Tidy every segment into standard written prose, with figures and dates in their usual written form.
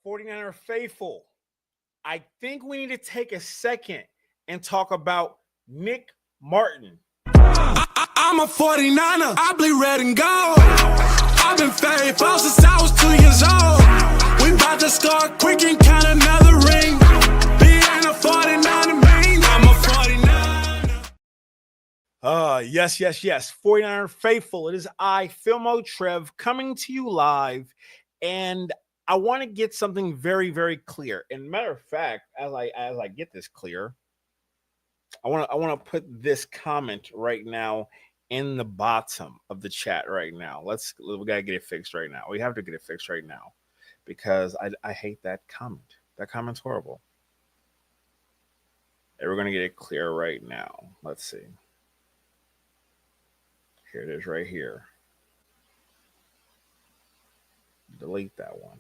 49er faithful, I think we need to take a second and talk about Nick Martin. I'm a 49er. I bleed red and gold. I've been faithful since I was 2 years old. We about to score quick and count another ring. Being a 49er mean I'm a 49er. Yes. 49er faithful. It is I, Filmo Trev, coming to you live. And I want to get something very, very clear. And matter of fact, as I get this clear, I want to put this comment right now in the bottom of the chat right now. We gotta get it fixed right now. We have to get it fixed right now because I hate that comment. That comment's horrible. And we're gonna get it clear right now. Let's see. Here it is right here. Delete that one.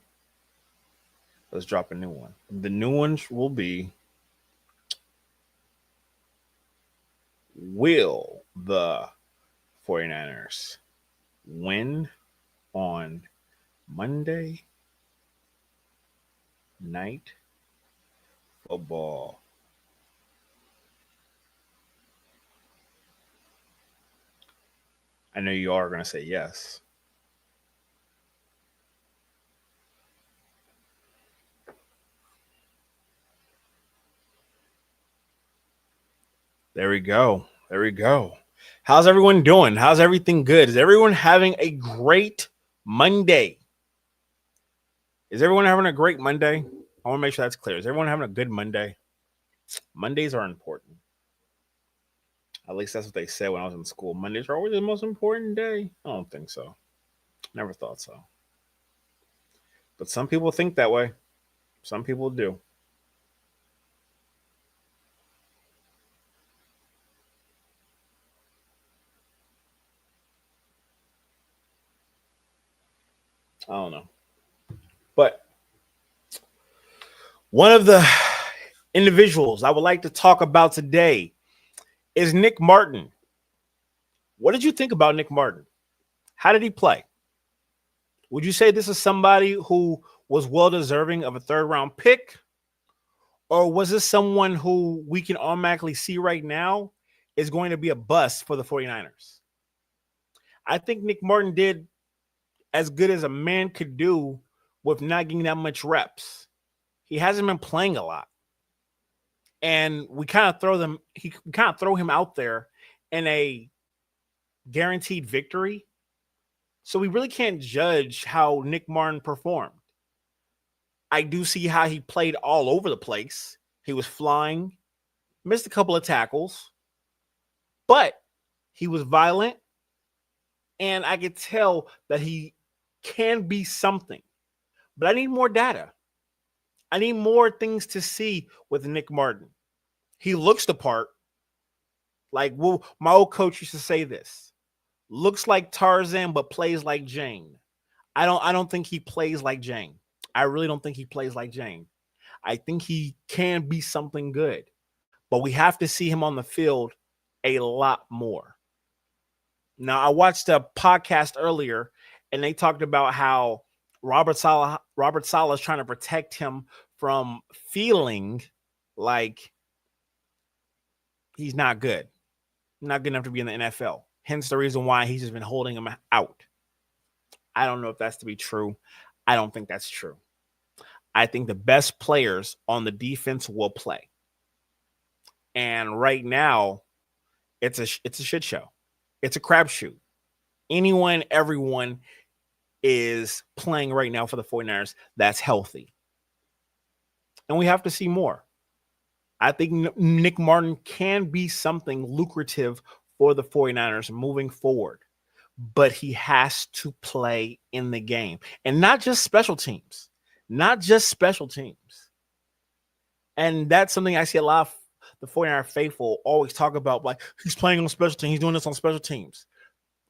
Let's drop a new one. The new ones will be, will the 49ers win on Monday Night Football? I know you are going to say yes. There we go. How's everyone doing? How's everything good? Is everyone having a great Monday? Is everyone having a great Monday? I want to make sure that's clear. Is everyone having a good Monday? Mondays are important. At least that's what they said when I was in school. Mondays are always the most important day. I don't think so. Never thought so. But some people think that way. Some people do. I don't know. But one of the individuals I would like to talk about today is Nick Martin. What did you think about Nick Martin? How did he play? Would you say this is somebody who was well deserving of a third-round pick? Or was this someone who we can automatically see right now is going to be a bust for the 49ers? I think Nick Martin did as good as a man could do with not getting that much reps. He hasn't been playing a lot. And we kind of throw him out there in a guaranteed victory. So we really can't judge how Nick Martin performed. I do see how he played all over the place. He was flying, missed a couple of tackles, but he was violent. And I could tell that he can be something. But I need more data. I need more things to see with Nick Martin. He looks the part. Like, well, my old coach used to say this. Looks like Tarzan, but plays like Jane. I don't think he plays like Jane. I really don't think he plays like Jane. I think he can be something good. But we have to see him on the field a lot more. Now, I watched a podcast earlier, and they talked about how Robert Saleh is trying to protect him from feeling like he's not good enough to be in the NFL. Hence the reason why he's just been holding him out. I don't know if that's to be true. I don't think that's true. I think the best players on the defense will play. And right now, it's a shit show. It's a crapshoot. Anyone, everyone is playing right now for the 49ers that's healthy. And we have to see more. I think Nick Martin can be something lucrative for the 49ers moving forward. But he has to play in the game. And not just special teams. And that's something I see a lot of the 49er faithful always talk about. Like, he's playing on special teams. He's doing this on special teams.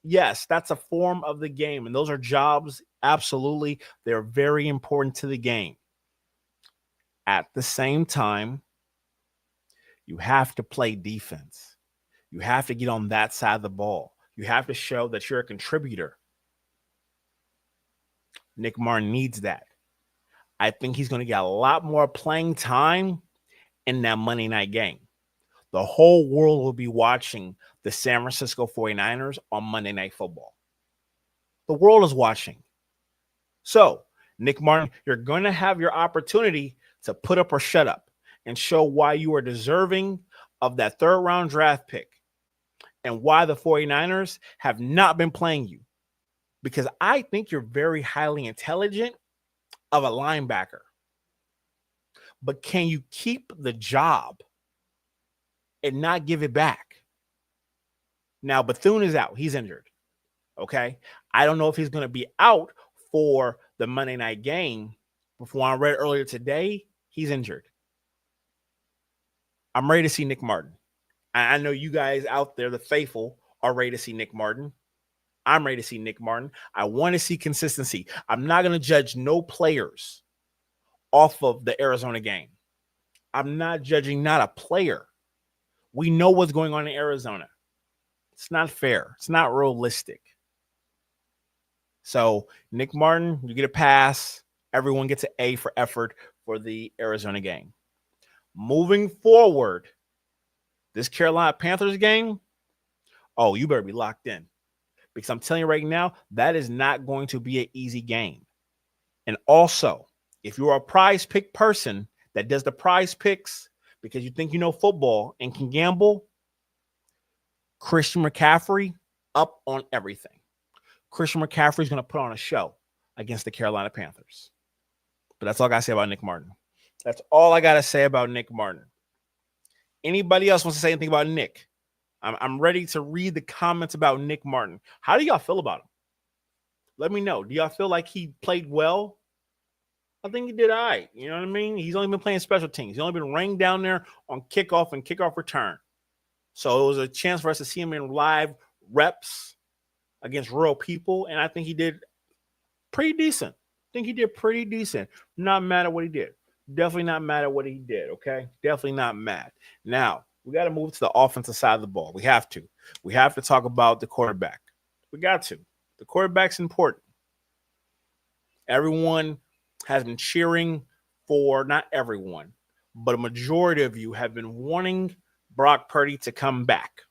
Yes, that's a form of the game. And those are jobs. Absolutely. They're very important to the game. At the same time, you have to play defense. You have to get on that side of the ball. You have to show that you're a contributor. Nick Martin needs that. I think he's going to get a lot more playing time in that Monday night game. The whole world will be watching the San Francisco 49ers on Monday Night Football. The world is watching. So, Nick Martin, you're going to have your opportunity to put up or shut up and show why you are deserving of that third-round draft pick and why the 49ers have not been playing you. Because I think you're very highly intelligent of a linebacker. But can you keep the job and not give it back? Now, Bethune is out. He's injured. Okay? I don't know if he's going to be out for the Monday night game. Before I read earlier today, he's injured. I'm ready to see Nick Martin. I know you guys out there, the faithful, are ready to see Nick Martin. I'm ready to see Nick Martin. I want to see consistency. I'm not going to judge no players off of the Arizona game. I'm not judging not a player. We know what's going on in Arizona. It's not fair. It's not realistic. So, Nick Martin, you get a pass. Everyone gets an A for effort for the Arizona game. Moving forward, this Carolina Panthers game, oh, you better be locked in. Because I'm telling you right now, that is not going to be an easy game. And also, if you're a prize pick person that does the prize picks because you think you know football and can gamble, Christian McCaffrey up on everything. Christian McCaffrey is going to put on a show against the Carolina Panthers. But that's all I got to say about Nick Martin. That's all I got to say about Nick Martin. Anybody else wants to say anything about Nick? I'm ready to read the comments about Nick Martin. How do y'all feel about him? Let me know. Do y'all feel like he played well? I think he did all right. You know what I mean? He's only been playing special teams. He's only been raining down there on kickoff and kickoff return. So it was a chance for us to see him in live reps against real people, and I think he did pretty decent. Not mad at what he did. Definitely not mad at what he did, okay? Definitely not mad. Now, we got to move to the offensive side of the ball. We have to. We have to talk about the quarterback. We got to. The quarterback's important. Everyone has been cheering for, not everyone, but a majority of you have been wanting Brock Purdy to come back.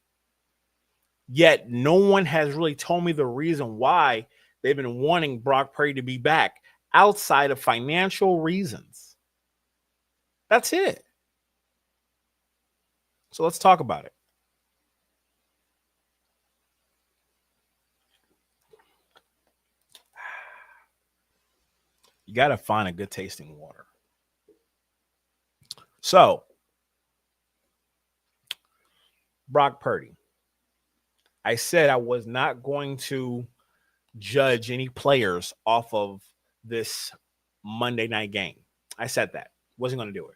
Yet no one has really told me the reason why they've been wanting Brock Purdy to be back outside of financial reasons. That's it. So let's talk about it. You got to find a good tasting water. So, Brock Purdy. I said I was not going to judge any players off of this Monday night game. I said that. Wasn't going to do it.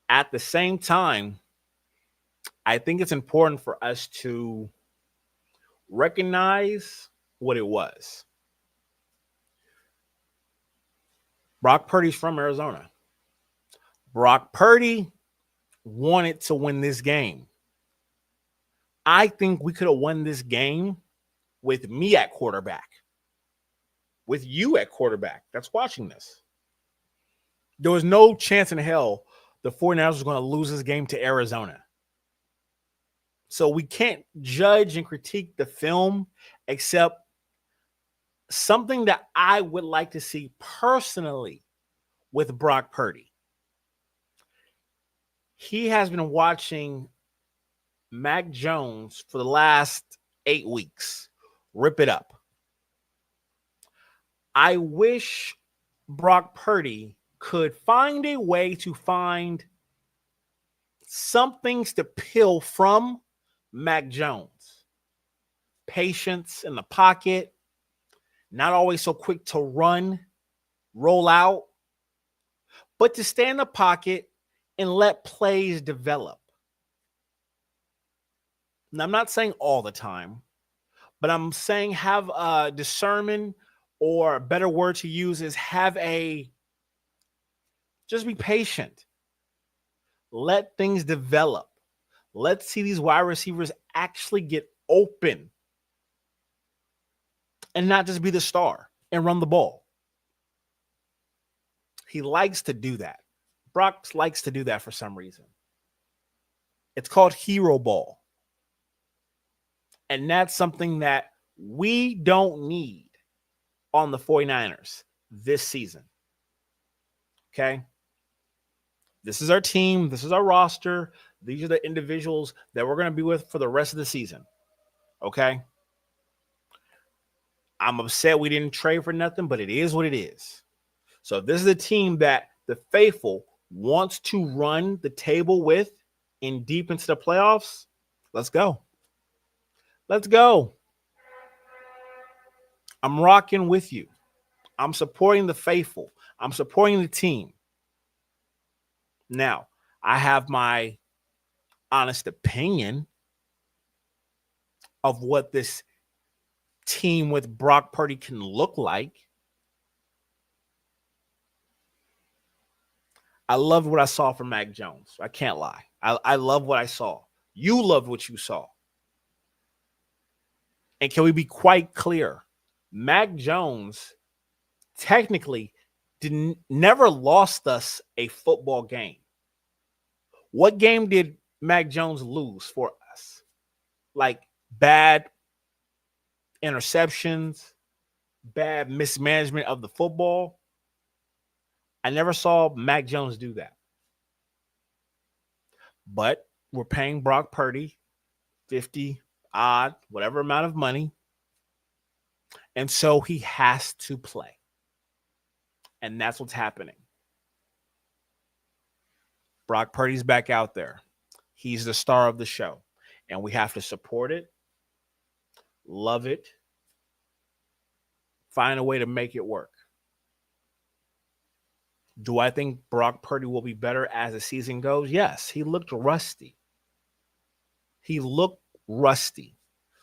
At the same time, I think it's important for us to recognize what it was. Brock Purdy's from Arizona. Brock Purdy wanted to win this game. I think we could have won this game with me at quarterback, with you at quarterback that's watching this. There was no chance in hell the 49ers was going to lose this game to Arizona. So we can't judge and critique the film except something that I would like to see personally with Brock Purdy. He has been watching Mac Jones for the last 8 weeks. Rip it up. I wish Brock Purdy could find a way to find some things to peel from Mac Jones. Patience in the pocket, not always so quick to run, roll out, but to stay in the pocket and let plays develop. Now, I'm not saying all the time, but I'm saying have a discernment, or a better word to use is just be patient. Let things develop. Let's see these wide receivers actually get open and not just be the star and run the ball. He likes to do that. Brock likes to do that for some reason. It's called hero ball. And that's something that we don't need on the 49ers this season. Okay? This is our team. This is our roster. These are the individuals that we're going to be with for the rest of the season. Okay? I'm upset we didn't trade for nothing, but it is what it is. So this is a team that the faithful wants to run the table with in deep into the playoffs. Let's go. Let's go. I'm rocking with you. I'm supporting the faithful. I'm supporting the team. Now, I have my honest opinion of what this team with Brock Purdy can look like. I love what I saw from Mac Jones. I can't lie. I love what I saw. You loved what you saw. And can we be quite clear? Mac Jones technically never lost us a football game. What game did Mac Jones lose for us? Like bad interceptions, bad mismanagement of the football. I never saw Mac Jones do that. But we're paying Brock Purdy 50 odd, whatever amount of money. And so he has to play. And that's what's happening. Brock Purdy's back out there. He's the star of the show. And we have to support it, love it, find a way to make it work. Do I think Brock Purdy will be better as the season goes? Yes, he looked rusty.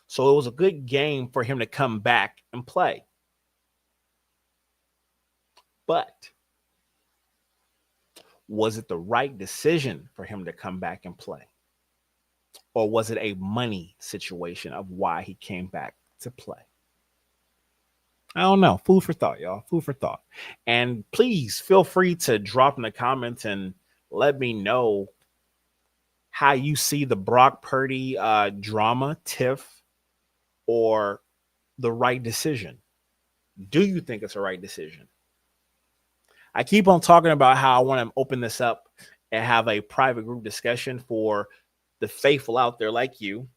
So it was a good game for him to come back and play. But was it the right decision for him to come back and play? Or was it a money situation of why he came back to play? I don't know. Food for thought, y'all. Food for thought. And please feel free to drop in the comments and let me know how you see the Brock Purdy drama, tiff, or the right decision. Do you think it's the right decision? I keep on talking about how I want to open this up and have a private group discussion for the faithful out there like you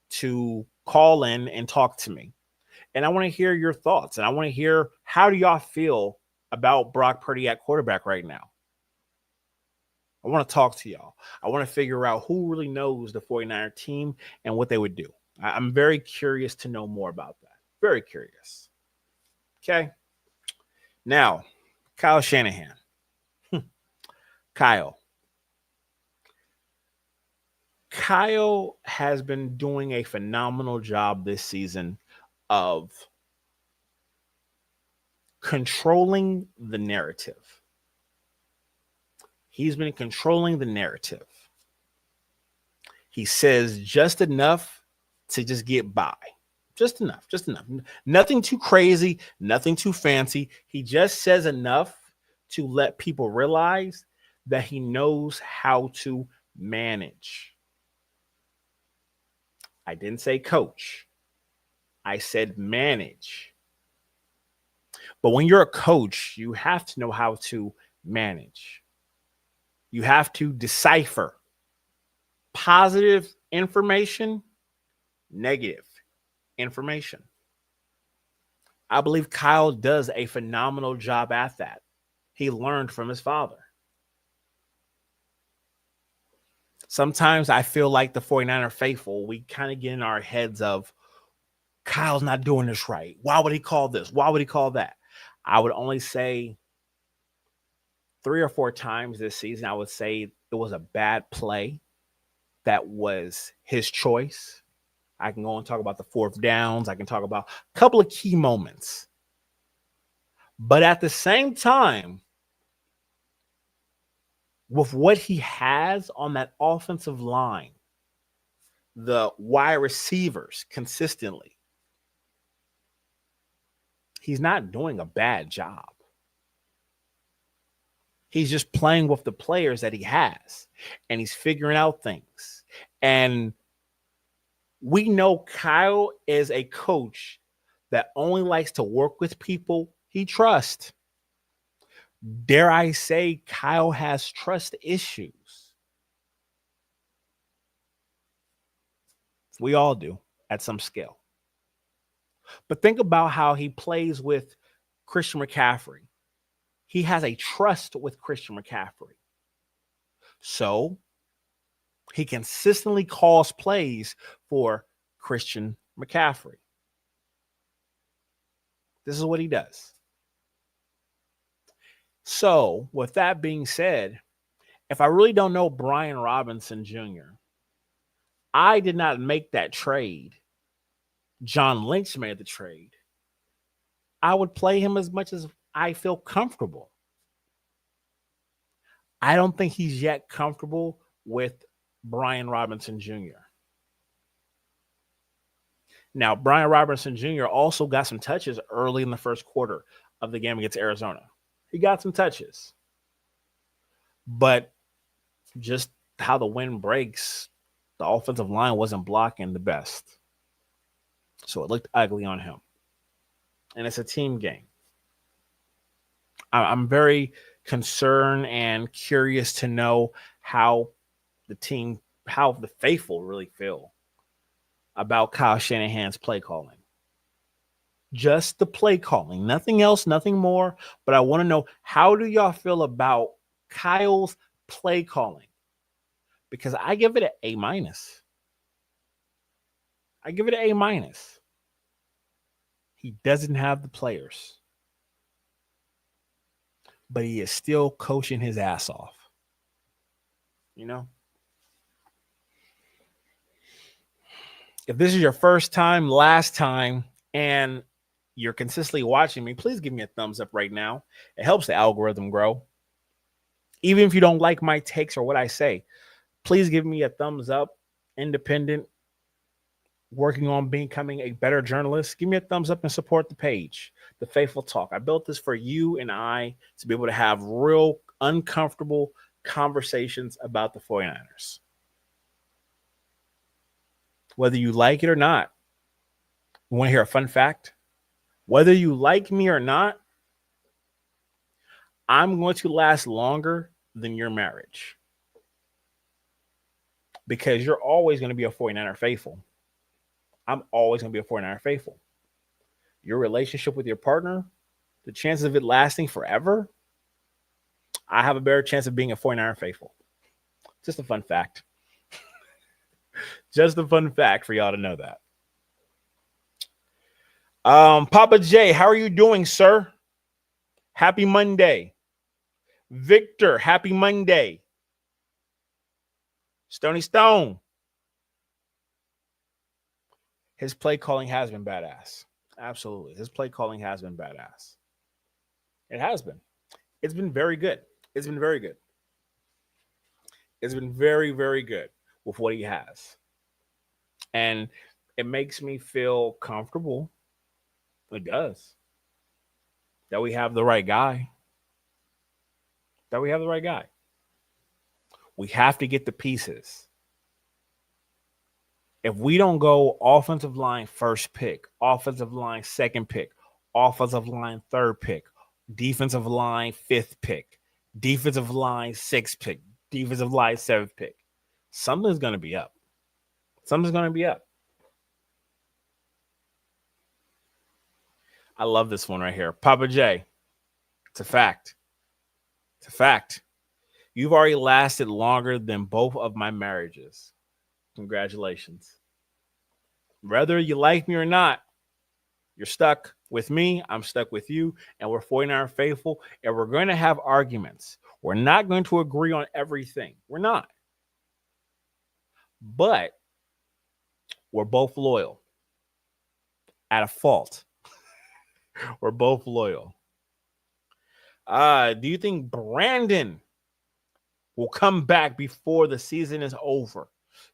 to call in and talk to me. And I want to hear your thoughts. And I want to hear, how do y'all feel about Brock Purdy at quarterback right now? I want to talk to y'all. I want to figure out who really knows the 49er team and what they would do. I'm very curious to know more about that. Very curious. Okay. Now, Kyle Shanahan. Kyle has been doing a phenomenal job this season of controlling the narrative. He's been controlling the narrative. He says just enough to just get by. Just enough. Nothing too crazy, nothing too fancy. He just says enough to let people realize that he knows how to manage. I didn't say coach. I said manage. But when you're a coach, you have to know how to manage. You have to decipher positive information, negative information. I believe Kyle does a phenomenal job at that. He learned from his father. Sometimes I feel like the 49er faithful, we kind of get in our heads of, Kyle's not doing this right. Why would he call this? Why would he call that? I would only say 3 or 4 times this season, I would say it was a bad play that was his choice. I can go and talk about the 4th downs. I can talk about a couple of key moments. But at the same time, with what he has on that offensive line, the wide receivers consistently, he's not doing a bad job. He's just playing with the players that he has, and he's figuring out things. And we know Kyle is a coach that only likes to work with people he trusts. Dare I say, Kyle has trust issues. We all do at some scale. But think about how he plays with Christian McCaffrey. He has a trust with Christian McCaffrey. So he consistently calls plays for Christian McCaffrey. This is what he does. So, with that being said, if I really don't know Brian Robinson Jr., I did not make that trade. John Lynch made the trade. I would play him as much as I feel comfortable. I don't think he's yet comfortable with Brian Robinson Jr. Now, Brian Robinson Jr. also got some touches early in the first quarter of the game against Arizona. He got some touches. But just how the wind breaks, the offensive line wasn't blocking the best. So it looked ugly on him. And it's a team game. I'm very concerned and curious to know how the faithful really feel about Kyle Shanahan's play calling. Just the play calling, nothing else, nothing more. But I want to know, how do y'all feel about Kyle's play calling? Because I give it an A-. I give it an A-. He doesn't have the players, but he is still coaching his ass off. You know? If this is your first time, last time, and you're consistently watching me, please give me a thumbs up right now. It helps the algorithm grow. Even if you don't like my takes or what I say, please give me a thumbs up. Independent, working on becoming a better journalist. Give me a thumbs up and support the page, The Faithful Talk. I built this for you and I to be able to have real uncomfortable conversations about the 49ers. Whether you like it or not. You want to hear a fun fact? Whether you like me or not, I'm going to last longer than your marriage. Because you're always going to be a 49er faithful. I'm always going to be a 49er faithful. Your relationship with your partner, the chances of it lasting forever, I have a better chance of being a 49er faithful. Just a fun fact. Just a fun fact for y'all to know that. Papa J, how are you doing, sir? Happy Monday. Victor, happy Monday. Stony Stone. His play calling has been badass. Absolutely. His play calling has been badass. It has been. It's been very good. It's been very good. It's been very, very good with what he has. And it makes me feel comfortable. It does. That we have the right guy. That we have the right guy. We have to get the pieces. If we don't go offensive line first pick, offensive line second pick, offensive line third pick, defensive line fifth pick, defensive line sixth pick, defensive line seventh pick, something's going to be up. Something's going to be up. I love this one right here. Papa J, it's a fact. It's a fact. You've already lasted longer than both of my marriages. Congratulations. Whether you like me or not, you're stuck with me. I'm stuck with you. And we're 49er faithful. And we're going to have arguments. We're not going to agree on everything. We're not. But we're both loyal. At a fault. We're both loyal. Do you think Brandon will come back before the season is over?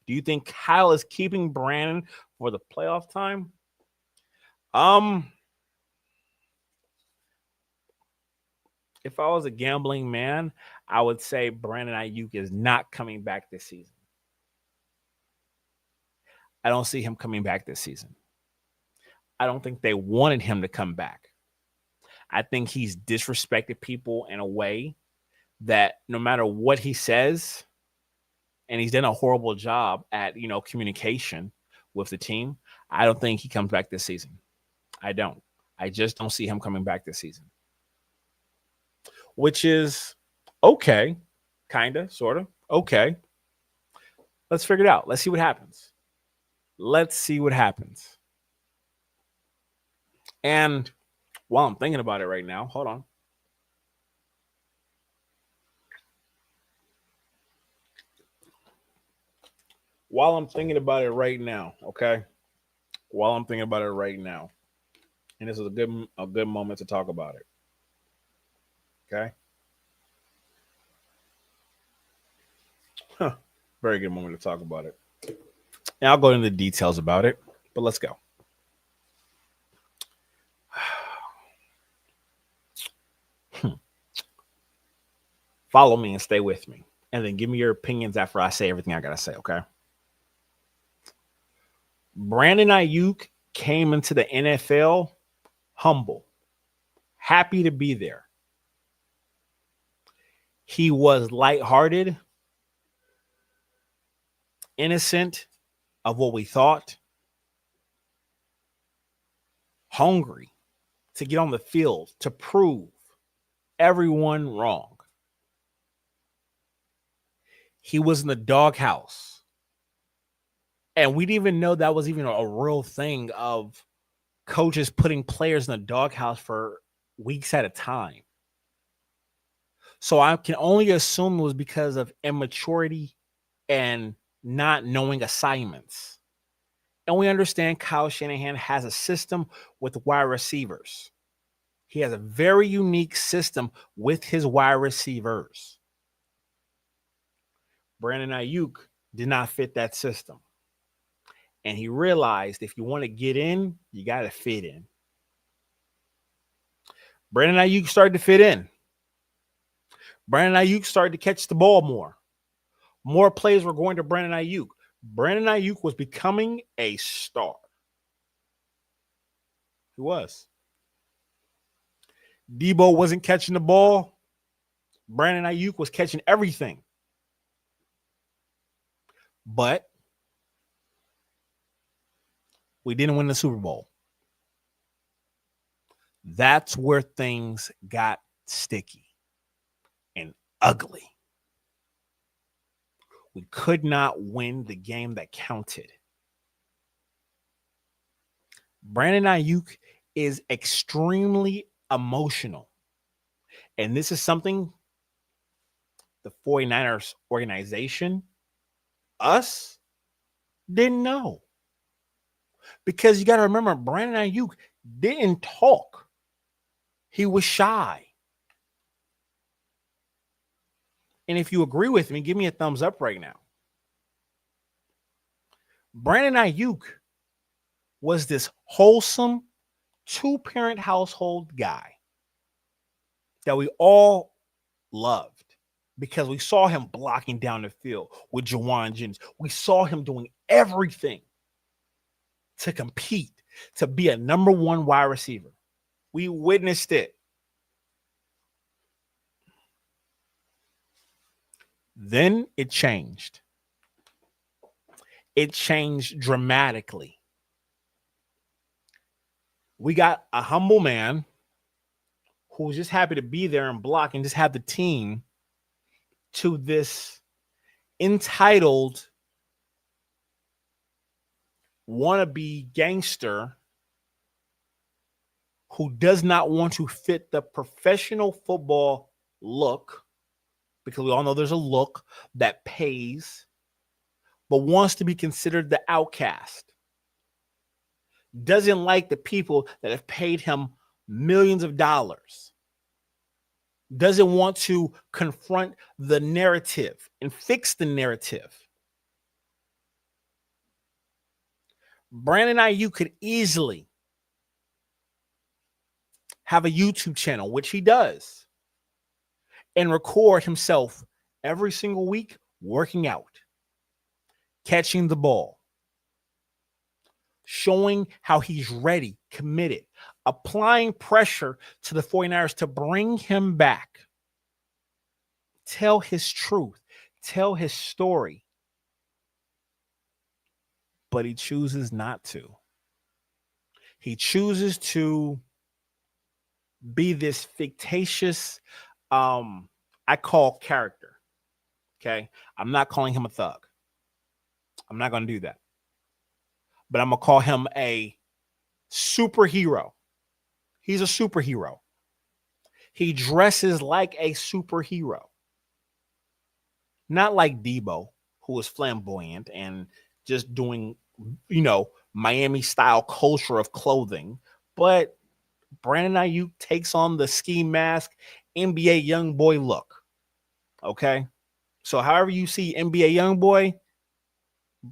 Do you think Kyle is keeping Brandon for the playoff time? If I was a gambling man, I would say Brandon Ayuk is not coming back this season. I don't see him coming back this season. I don't think they wanted him to come back. I think he's disrespected people in a way that no matter what he says, and he's done a horrible job at, communication with the team, I don't think he comes back this season. I don't. I just don't see him coming back this season. Which is okay, kind of, sort of, okay. Let's figure it out. Let's see what happens. And while I'm thinking about it right now, hold on. While I'm thinking about it right now, okay? And this is a good moment to talk about it. Okay? Very good moment to talk about it. And I'll go into the details about it, but let's go. Follow me and stay with me. And then give me your opinions after I say everything I got to say, okay? Brandon Ayuk came into the NFL humble, happy to be there. He was lighthearted, innocent of what we thought, hungry to get on the field to prove everyone wrong. He was in the doghouse. And we didn't even know that was even a real thing of coaches putting players in the doghouse for weeks at a time. So I can only assume it was because of immaturity and not knowing assignments. And we understand Kyle Shanahan has a system with wide receivers. He has a very unique system with his wide receivers. Brandon Ayuk did not fit that system. And he realized if you want to get in, you got to fit in. Brandon Ayuk started to fit in. Brandon Ayuk started to catch the ball more. More plays were going to Brandon Ayuk. Brandon Ayuk was becoming a star. He was. Debo wasn't catching the ball. Brandon Ayuk was catching everything. But we didn't win the Super Bowl. That's where things got sticky and ugly. We could not win the game that counted. Brandon Ayuk is extremely emotional. And this is something the 49ers organization, us, didn't know. Because you got to remember, Brandon Ayuk didn't talk. He was shy. And if you agree with me, give me a thumbs up right now. Brandon Ayuk was this wholesome, two-parent household guy that we all loved because we saw him blocking down the field with Juwan Jennings. We saw him doing everything to compete, to be a number one wide receiver. We witnessed it. Then it changed. It changed dramatically. We got a humble man who was just happy to be there and block and just have the team to this entitled wannabe gangster who does not want to fit the professional football look, because we all know there's a look that pays, but wants to be considered the outcast. Doesn't like the people that have paid him millions of dollars. Doesn't want to confront the narrative and fix the narrative. Brandon Ayuk could easily have a YouTube channel, which he does, and record himself every single week working out, catching the ball, showing how he's ready, committed, applying pressure to the 49ers to bring him back, tell his truth, tell his story. But he chooses not to. He chooses to be this fictitious, I call character. Okay. I'm not calling him a thug. I'm not going to do that. But I'm going to call him a superhero. He's a superhero. He dresses like a superhero. Not like Debo, who is flamboyant and just doing, Miami style culture of clothing. But Brandon Ayuk takes on the ski mask, NBA young boy look. Okay. So however you see NBA young boy,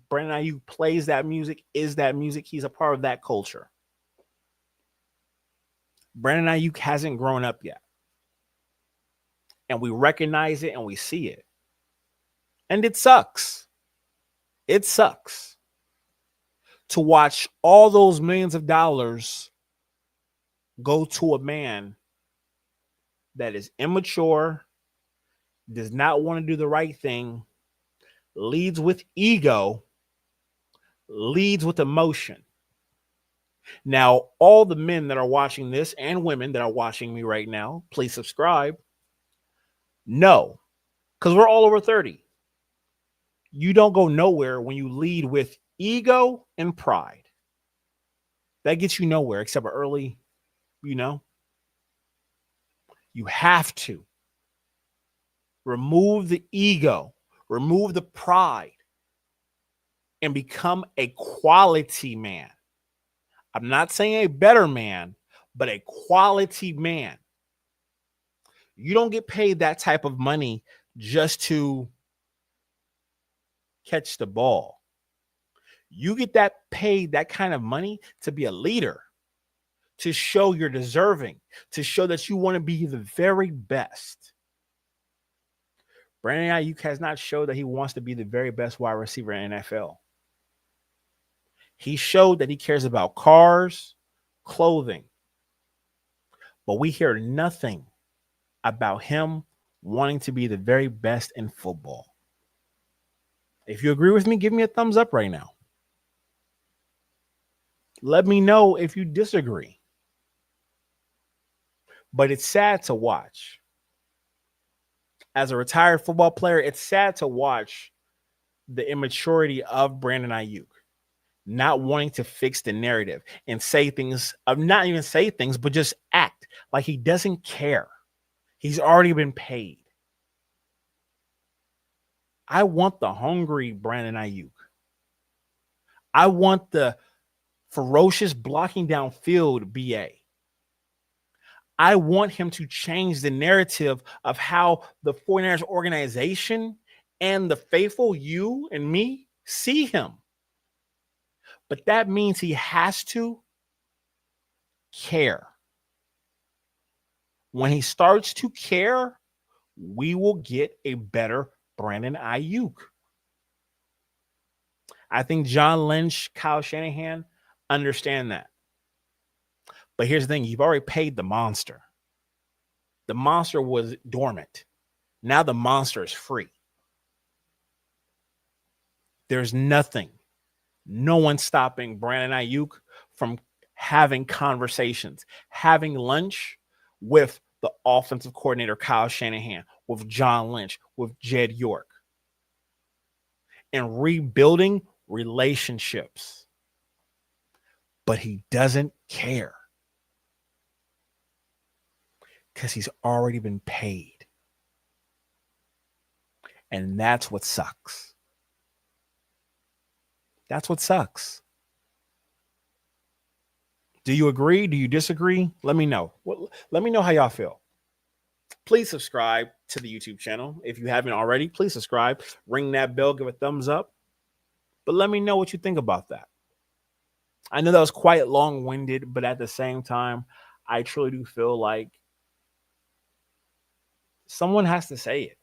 Brandon Ayuk plays that music, is that music. He's a part of that culture. Brandon Ayuk hasn't grown up yet. And we recognize it and we see it. And it sucks. It sucks to watch all those millions of dollars go to a man that is immature, does not want to do the right thing, leads with ego, leads with emotion. Now, all the men that are watching this and women that are watching me right now, please subscribe. No, because we're all over 30. You don't go nowhere when you lead with ego and pride. That gets you nowhere except early, You have to remove the ego, remove the pride, and become a quality man. I'm not saying a better man, but a quality man. You don't get paid that type of money just to catch the ball. You get paid that kind of money to be a leader, to show you're deserving, to show that you want to be the very best. Brandon Ayuk has not showed that he wants to be the very best wide receiver in NFL. He showed that he cares about cars, clothing, but we hear nothing about him wanting to be the very best in football. If you agree with me, give me a thumbs up right now. Let me know if you disagree. But it's sad to watch. As a retired football player, it's sad to watch the immaturity of Brandon Ayuk, not wanting to fix the narrative and say things, not even say things, but just act like he doesn't care. He's already been paid. I want the hungry Brandon Ayuk. I want the ferocious blocking downfield BA. I want him to change the narrative of how the 49ers organization and the faithful, you and me, see him. But that means he has to care. When he starts to care, we will get a better Brandon Ayuk. I think John Lynch, Kyle Shanahan understand that. But here's the thing. You've already paid the monster. The monster was dormant. Now the monster is free. There's nothing. No one's stopping Brandon Ayuk from having conversations, having lunch with the offensive coordinator, Kyle Shanahan, with John Lynch, with Jed York, and rebuilding relationships. But he doesn't care because he's already been paid. And that's what sucks. That's what sucks. Do you agree? Do you disagree? Let me know. Let me know how y'all feel. Please subscribe to the YouTube channel. If you haven't already, please subscribe. Ring that bell, give a thumbs up. But let me know what you think about that. I know that was quite long-winded, but at the same time, I truly do feel like Someone has to say it.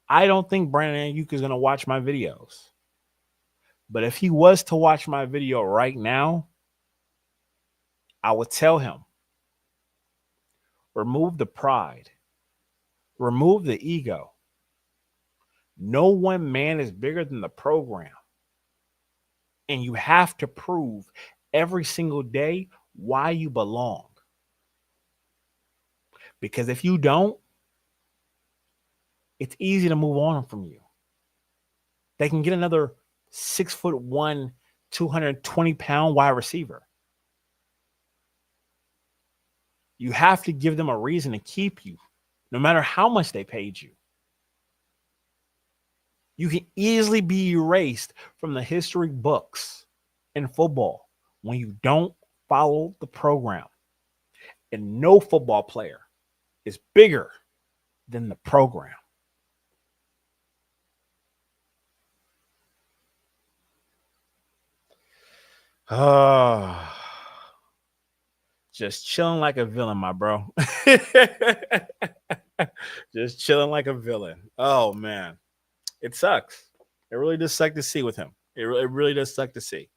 I don't think Brandon Ayuk is going to watch my videos. But if he was to watch my video right now, I would tell him, remove the pride, remove the ego. No one man is bigger than the program. And you have to prove every single day why you belong. Because if you don't, it's easy to move on from you. They can get another 6'1", 220-pound wide receiver. You have to give them a reason to keep you, no matter how much they paid you. You can easily be erased from the history books in football when you don't follow the program. And no football player is bigger than the program. Just chilling like a villain, my bro. Just chilling like a villain. Oh, man. It sucks. It really does suck to see with him. It really does suck to see.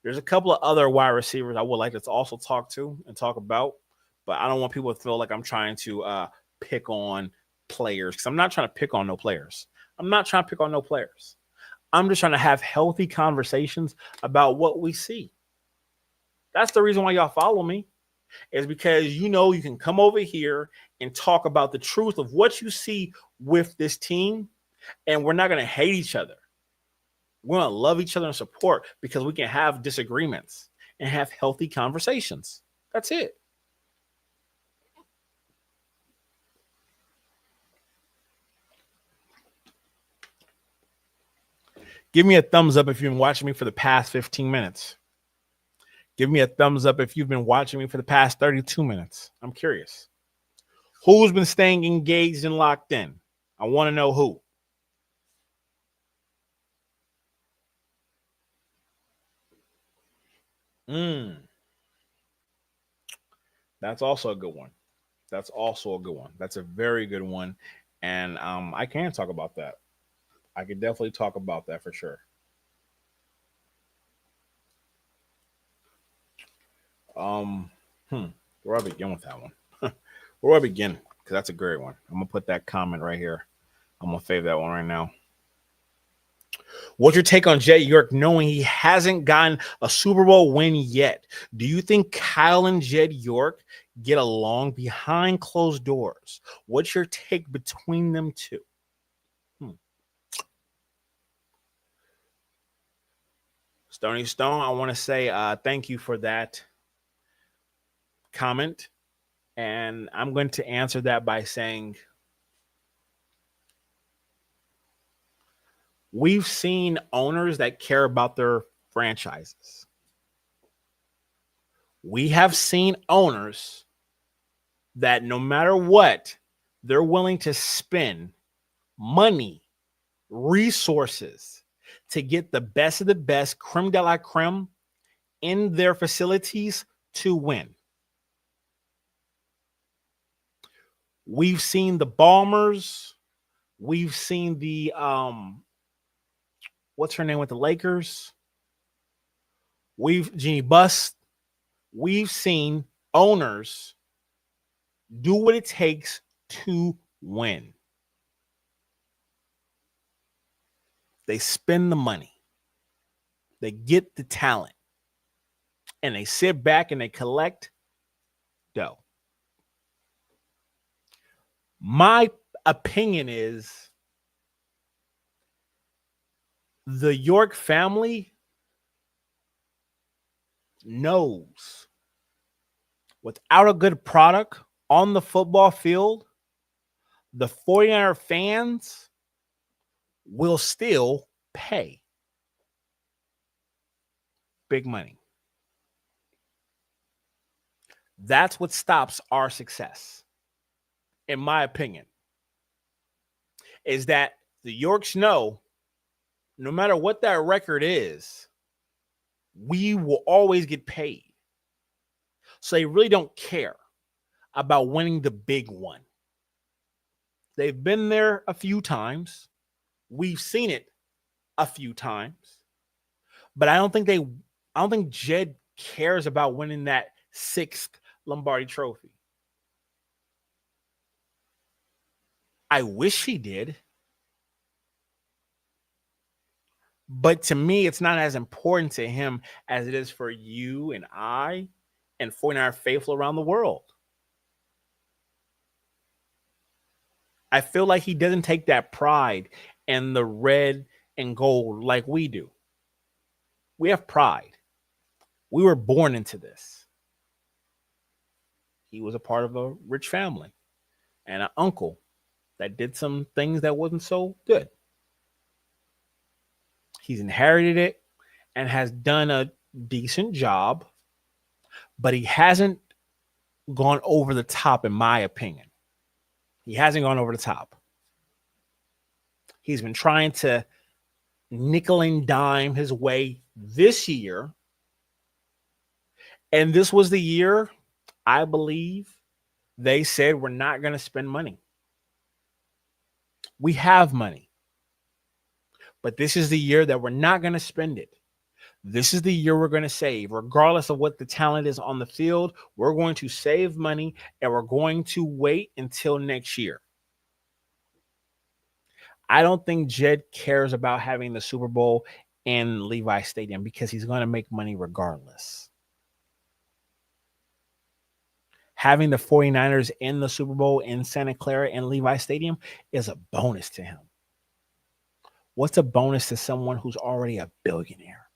There's a couple of other wide receivers I would like to also talk to and talk about, but I don't want people to feel like I'm trying to pick on players, because I'm not trying to pick on no players. I'm not trying to pick on no players. I'm just trying to have healthy conversations about what we see. That's the reason why y'all follow me, is because you know you can come over here and talk about the truth of what you see with this team, and we're not going to hate each other. We're going to love each other and support, because we can have disagreements and have healthy conversations. That's it. Give me a thumbs up if you've been watching me for the past 15 minutes. Give me a thumbs up if you've been watching me for the past 32 minutes. I'm curious. Who's been staying engaged and locked in? I want to know who. That's also a good one. That's also a good one. That's a very good one. And I can talk about that. I could definitely talk about that for sure. Where do I begin with that one? Where do I begin? Because that's a great one. I'm gonna put that comment right here. I'm gonna fave that one right now. What's your take on Jed York knowing he hasn't gotten a Super Bowl win yet? Do you think Kyle and Jed York get along behind closed doors? What's your take between them two? Stony Stone, I want to say thank you for that comment. And I'm going to answer that by saying we've seen owners that care about their franchises. We have seen owners that no matter what, they're willing to spend money, resources to get the best of the best, creme de la creme, in their facilities to win. We've seen the Bombers. We've seen the what's her name with the Lakers? Jeannie Buss. We've seen owners do what it takes to win. They spend the money. They get the talent. And they sit back and they collect dough. My opinion is the York family knows without a good product on the football field, the 49er fans will still pay big money. That's what stops our success, in my opinion, is that the Yorks know no matter what that record is, we will always get paid. So they really don't care about winning the big one. They've been there a few times. We've seen it a few times. But I don't think Jed cares about winning that 6th Lombardi trophy. I wish he did. But to me, it's not as important to him as it is for you and I and 49er faithful around the world. I feel like he doesn't take that pride in the red and gold like we do. We have pride. We were born into this. He was a part of a rich family and an uncle that did some things that wasn't so good. He's inherited it and has done a decent job, but he hasn't gone over the top, in my opinion. He hasn't gone over the top. He's been trying to nickel and dime his way this year. And this was the year, I believe, they said we're not going to spend money. We have money. But this is the year that we're not going to spend it. This is the year we're going to save. Regardless of what the talent is on the field, we're going to save money and we're going to wait until next year. I don't think Jed cares about having the Super Bowl in Levi Stadium because he's going to make money regardless. Having the 49ers in the Super Bowl in Santa Clara and Levi Stadium is a bonus to him. What's a bonus to someone who's already a billionaire?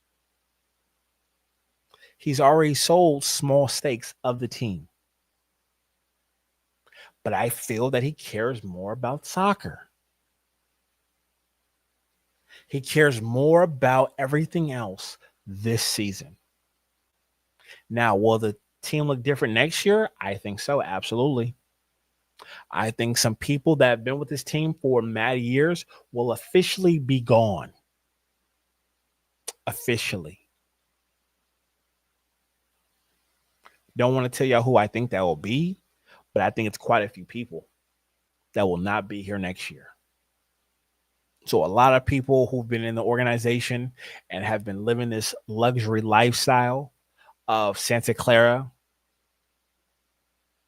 He's already sold small stakes of the team. But I feel that he cares more about soccer. He cares more about everything else this season. Now, will the team look different next year? I think so, absolutely. I think some people that have been with this team for mad years will officially be gone. Officially. Don't want to tell y'all who I think that will be, but I think it's quite a few people that will not be here next year. So a lot of people who've been in the organization and have been living this luxury lifestyle of Santa Clara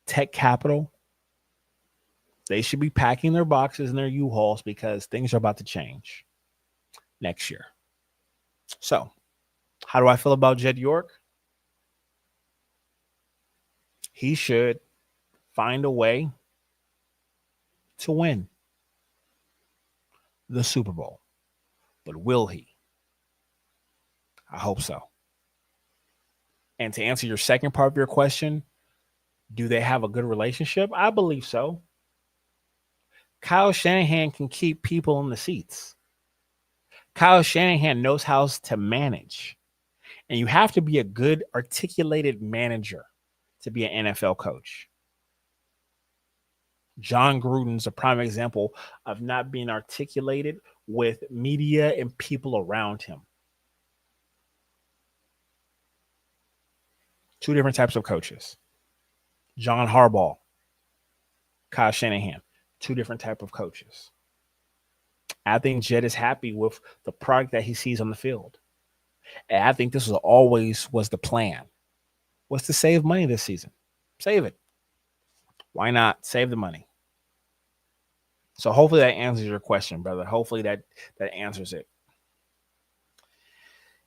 tech capital, they should be packing their boxes and their U-Hauls because things are about to change next year. So how do I feel about Jed York? He should find a way to win the Super Bowl. But will he? I hope so. And to answer your second part of your question, do they have a good relationship? I believe so. Kyle Shanahan can keep people in the seats. Kyle Shanahan knows how to manage. And you have to be a good, articulated manager to be an NFL coach. John Gruden's a prime example of not being articulated with media and people around him. Two different types of coaches. John Harbaugh, Kyle Shanahan, two different types of coaches. I think Jed is happy with the product that he sees on the field. And I think this was the plan, was to save money this season. Save it. Why not save the money? So hopefully that answers your question, brother. Hopefully that answers it.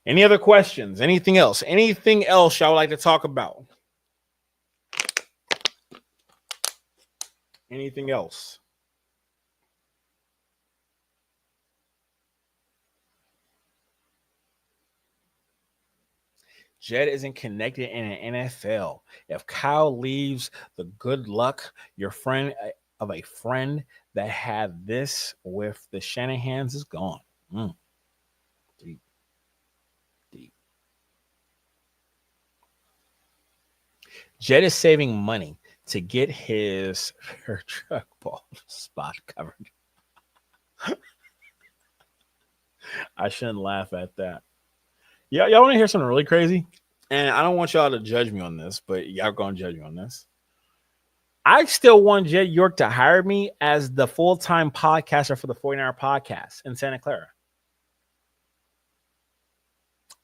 Any other questions? Anything else? Anything else y'all would like to talk about? Anything else? Jed isn't connected in an NFL. If Kyle leaves, the good luck, your friend of a friend that had this with the Shanahans is gone. Deep. Jed is saving money to get his truck ball spot covered. I shouldn't laugh at that. Y'all want to hear something really crazy? And I don't want y'all to judge me on this, but y'all going to judge me on this. I still want Jed York to hire me as the full-time podcaster for the 49er podcast in Santa Clara.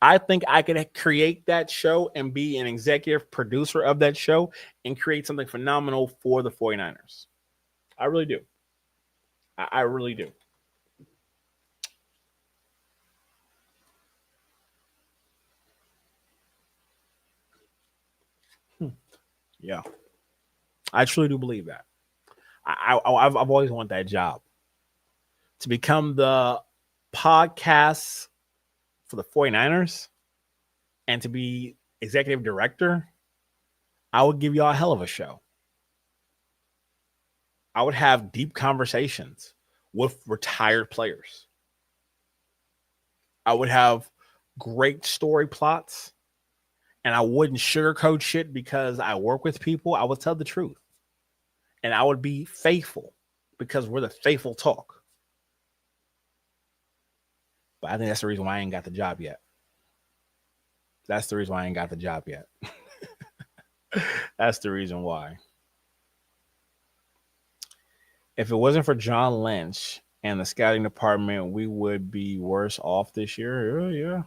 I think I could create that show and be an executive producer of that show and create something phenomenal for the 49ers. I really do. I really do. Yeah. I truly do believe that. I've always wanted that job to become the podcast for the 49ers and to be executive director. I would give y'all a hell of a show. I would have deep conversations with retired players. I would have great story plots, and I wouldn't sugarcoat shit because I work with people. I would tell the truth, and I would be faithful because we're the faithful talk. But I think that's the reason why I ain't got the job yet. That's the reason why I ain't got the job yet. That's the reason why. If it wasn't for John Lynch and the scouting department, we would be worse off this year. Yeah.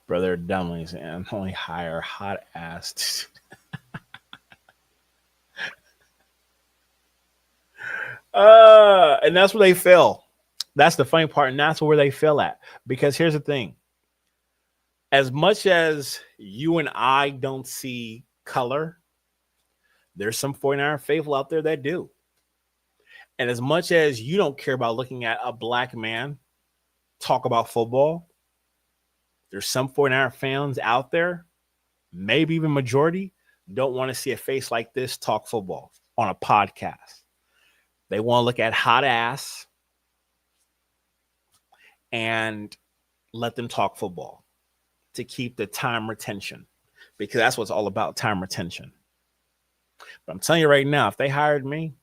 Brother Dumlings and only hire hot ass. And that's where they fail. That's the funny part, and that's where they fail at. Because here's the thing. As much as you and I don't see color, there's some 49er faithful out there that do. And as much as you don't care about looking at a black man talk about football, there's some 49er fans out there, maybe even majority, don't want to see a face like this talk football on a podcast. They want to look at hot ass and let them talk football to keep the time retention, because that's what it's all about, time retention. But I'm telling you right now, if they hired me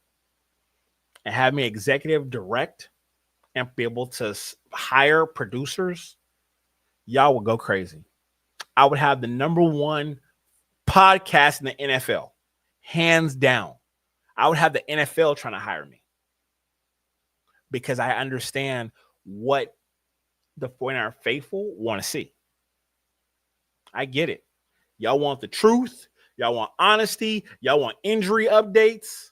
and had me executive direct and be able to hire producers, y'all would go crazy. I would have the number one podcast in the NFL, hands down. I would have the NFL trying to hire me because I understand what the 49er faithful want to see. I get it. Y'all want the truth. Y'all want honesty. Y'all want injury updates.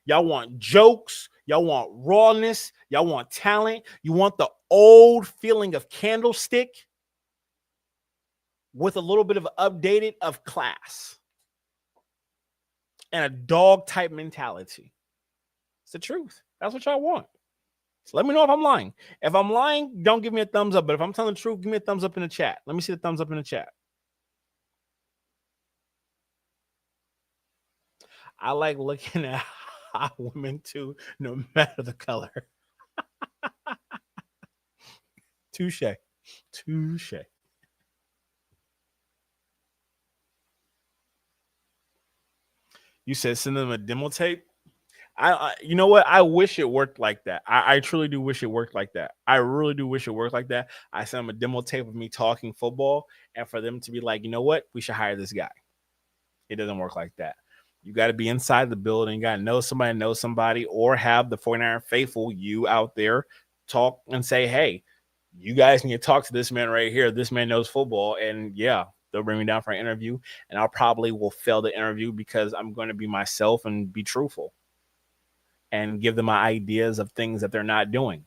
Y'all want jokes. Y'all want rawness. Y'all want talent. You want the old feeling of Candlestick with a little bit of updated of class and a dog type mentality. It's the truth. That's what y'all want. So let me know if I'm lying. If I'm lying, don't give me a thumbs up. But if I'm telling the truth, give me a thumbs up in the chat. Let me see the thumbs up in the chat. I like looking at hot women too, no matter the color. Touche. Touche. You said send them a demo tape. You know what? I wish it worked like that. I truly do wish it worked like that. I really do wish it worked like that. I sent them a demo tape of me talking football, and for them to be like, you know what? We should hire this guy. It doesn't work like that. You got to be inside the building. You got to know somebody, or have the 49er faithful, you out there, talk and say, hey, you guys need to talk to this man right here. This man knows football. And yeah, they'll bring me down for an interview, and I'll probably will fail the interview because I'm going to be myself and be truthful and give them my ideas of things that they're not doing.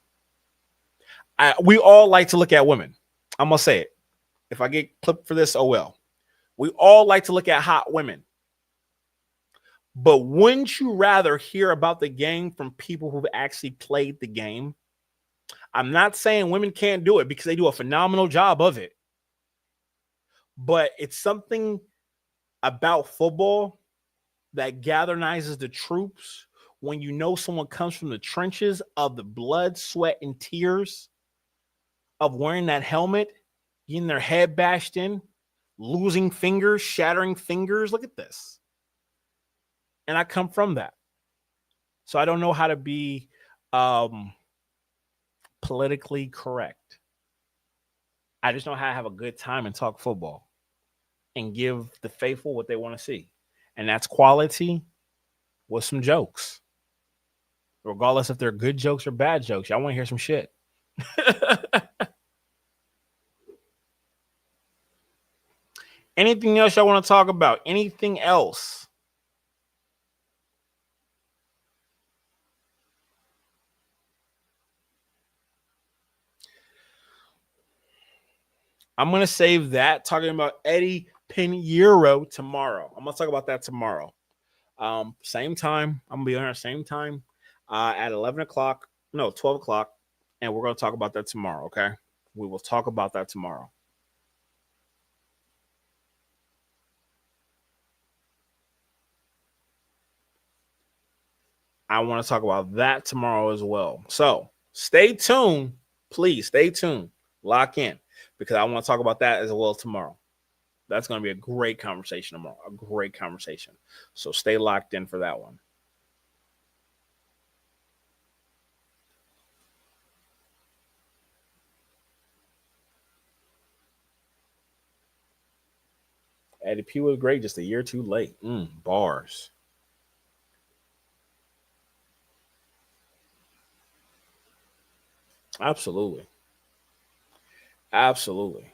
We all like to look at women. I'm going to say it. If I get clipped for this, oh well. We all like to look at hot women. But wouldn't you rather hear about the game from people who've actually played the game? I'm not saying women can't do it because they do a phenomenal job of it. But it's something about football that galvanizes the troops when you know someone comes from the trenches of the blood, sweat, and tears of wearing that helmet, getting their head bashed in, losing fingers, shattering fingers. Look at this. And I come from that. So I don't know how to be politically correct. I just know how to have a good time and talk football. and give the faithful what they want to see. And that's quality with some jokes. Regardless if they're good jokes or bad jokes. Y'all want to hear some shit. Anything else y'all want to talk about? Anything else? I'm going to save that talking about Eddie Pinheiro tomorrow. I'm going to talk about that tomorrow. Same time. I'm going to be on our same time at 11 o'clock. No, 12 o'clock. And we're going to talk about that tomorrow, okay? We will talk about that tomorrow. I want to talk about that tomorrow as well. So stay tuned. Please stay tuned. Lock in because I want to talk about that as well tomorrow. That's going to be a great conversation tomorrow. A great conversation. So stay locked in for that one. Eddie P was great, just a year too late. Bars. Absolutely. Absolutely.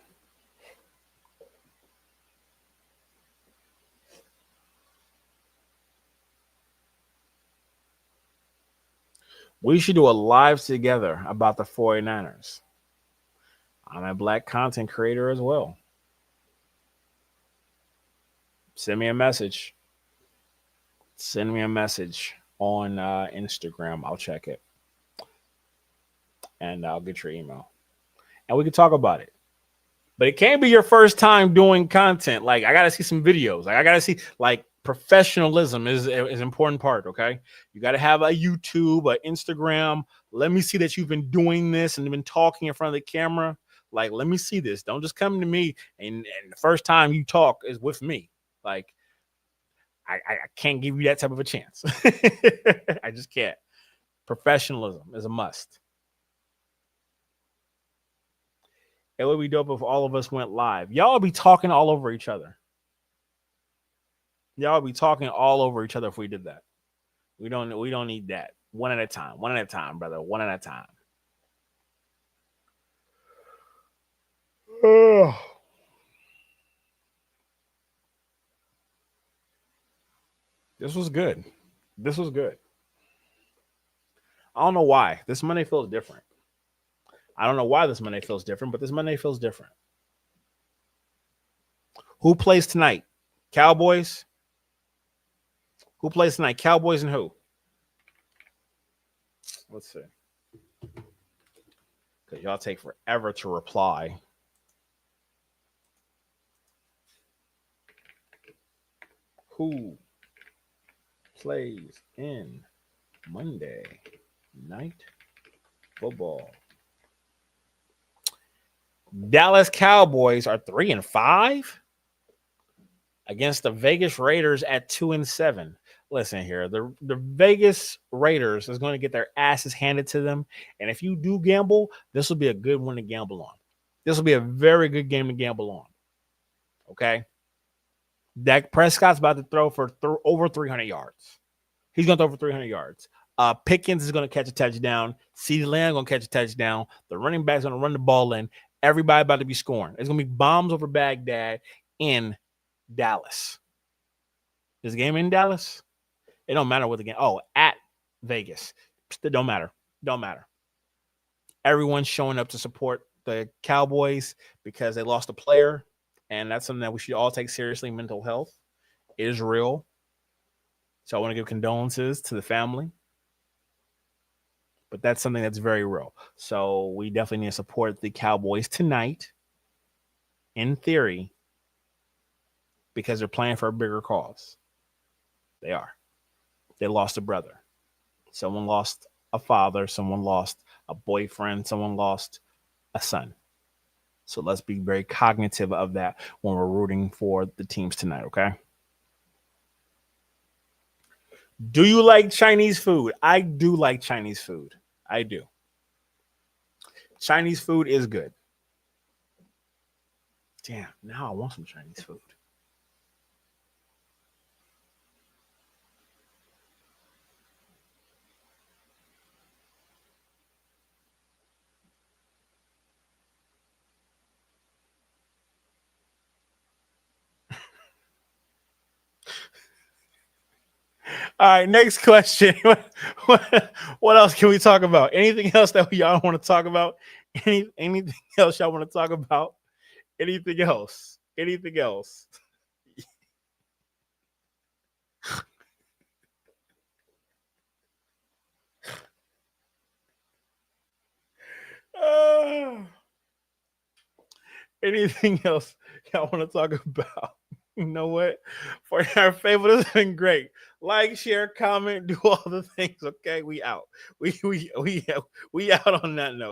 We should do a live together about the 49ers. I'm a black content creator as well. Send me a message. Send me a message on Instagram. I'll check it. And I'll get your email. And we can talk about it. But it can't be your first time doing content. Like, I got to see some videos. Like, I got to see, like, professionalism is an important part, okay? You got to have a YouTube, an Instagram. Let me see that you've been doing this and been talking in front of the camera. Like, let me see this. Don't just come to me and the first time you talk is with me. Like, I can't give you that type of a chance. I just can't. Professionalism is a must. It would be dope if all of us went live. Y'all be talking all over each other. Y'all be talking all over each other if we did that. We don't need that. One at a time. One at a time, brother. One at a time. This was good. This was good. I don't know why. This Monday feels different. I don't know why this Monday feels different, but this Monday feels different. Who plays tonight? Cowboys? Who plays tonight? Cowboys and who? Let's see. Because y'all take forever to reply. Who plays in Monday Night Football? Dallas Cowboys are 3-5 against the Vegas Raiders at 2-7. Listen here, the Vegas Raiders is going to get their asses handed to them. And if you do gamble, this will be a good one to gamble on. This will be a very good game to gamble on. Okay? Dak Prescott's about to throw for over 300 yards. He's going to throw for 300 yards. Pickens is going to catch a touchdown. CeeDee Lamb going to catch a touchdown. The running back's going to run the ball in. Everybody about to be scoring. It's going to be bombs over Baghdad in Dallas. This game in Dallas? It don't matter what the game. Oh, at Vegas. It don't matter. Don't matter. Everyone's showing up to support the Cowboys because they lost a player. And that's something that we should all take seriously. Mental health is real. So I want to give condolences to the family. But that's something that's very real. So we definitely need to support the Cowboys tonight, in theory, because they're playing for a bigger cause. They are. They lost a brother. Someone lost a father. Someone lost a boyfriend. Someone lost a son. So let's be very cognitive of that when we're rooting for the teams tonight, okay? Do you like Chinese food? I do like Chinese food. I do. Chinese food is good. Damn, now I want some Chinese food. right, next question. What else can we talk about? Anything else that y'all want to talk about? Anything else y'all want to talk about? Anything else? Anything else? Uh, anything else y'all want to talk about? You know what? For our favorite has been great. Like, share, comment, do all the things. Okay, we out. We out on that note.